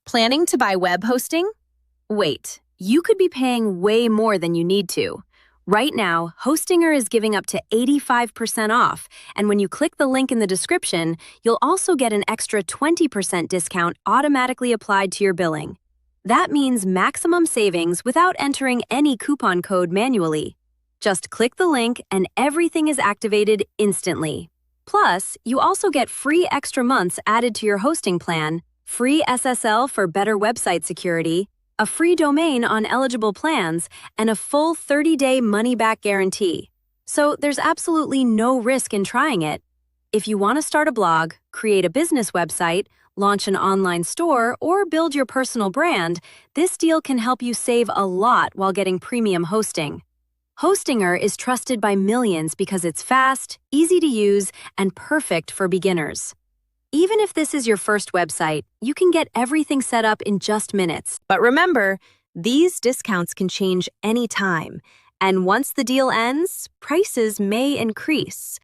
Planning to buy web hosting? Wait, you could be paying way more than you need to. Right now, Hostinger is giving up to 85% off, and when you click the link in the description, you'll also get an extra 20% discount automatically applied to your billing. That means maximum savings without entering any coupon code manually. Just click the link and everything is activated instantly. Plus, you also get free extra months added to your hosting plan, free SSL for better website security, a free domain on eligible plans, and a full 30-day money-back guarantee. So there's absolutely no risk in trying it. If you want to start a blog, create a business website, launch an online store, or build your personal brand, this deal can help you save a lot while getting premium hosting. Hostinger is trusted by millions because it's fast, easy to use, and perfect for beginners. Even if this is your first website, you can get everything set up in just minutes. But remember, these discounts can change anytime, and once the deal ends, prices may increase.